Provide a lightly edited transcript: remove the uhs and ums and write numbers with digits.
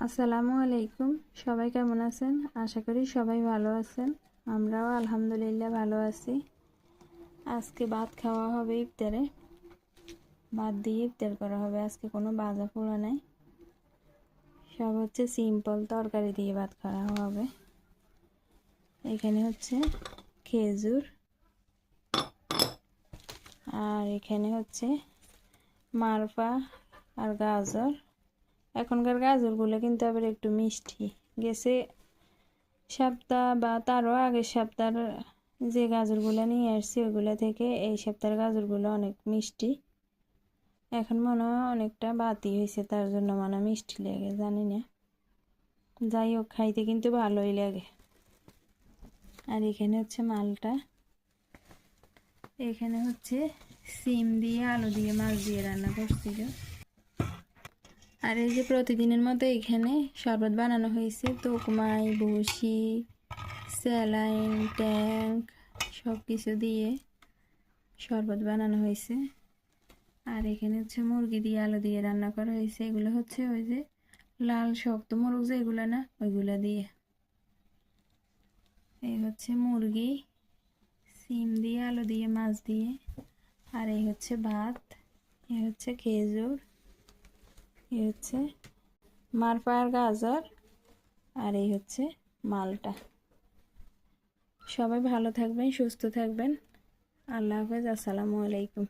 আসসালামু আলাইকুম। সবাই কেমন আছেন? আশা করি সবাই ভালো আছেন। আমরাও আলহামদুলিল্লাহ ভালো আছি। আজকে ভাত খাওয়া হবে ইফতারে। ভাত দিয়ে ইফতার করা হবে। আজকে কোনো ভাজা পোড়া নাই, সব হচ্ছে সিম্পল তরকারি দিয়ে ভাত খাওয়া হবে। এখানে হচ্ছে খেজুর, আর এখানে হচ্ছে মারফা আর গাজর। এখনকার গাজরগুলো কিন্তু আবার একটু মিষ্টি গেছে। সপ্তাহ বা তারও আগের সপ্তাহের যে গাজরগুলো নিয়ে আসছি ওইগুলো থেকে এই সপ্তাহের গাজরগুলো অনেক মিষ্টি। এখন মনে হয় অনেকটা বাতি হয়েছে, তার জন্য মনে হয় মিষ্টি লেগে, জানি না। যাই হোক, খাইতে কিন্তু ভালোই লাগে। আর এখানে হচ্ছে মালটা, এখানে হচ্ছে সিম দিয়ে আলু দিয়ে মাছ দিয়ে রান্না করছিল। আর এই যে প্রতিদিনের মতো এখানে শরবত বানানো হয়েছে। তোকমাই, বসি, স্যালাইন, ট্যাঙ্ক সব কিছু দিয়ে শরবত বানানো হয়েছে। আর এখানে হচ্ছে মুরগি দিয়ে আলু দিয়ে রান্না করা হয়েছে। এগুলো হচ্ছে ওই যে লাল শক্ত মুরগ যেগুলো না, ওইগুলো দিয়ে। এই হচ্ছে মুরগি, সিম দিয়ে আলু দিয়ে মাছ দিয়ে। আর এই হচ্ছে ভাত, এই হচ্ছে খেজুর, এই হচ্ছে মারফার গাজর, আর এই হচ্ছে মালটা। সবাই ভালো থাকবেন, সুস্থ থাকবেন। আল্লাহ হাফেজ। আসসালামু আলাইকুম।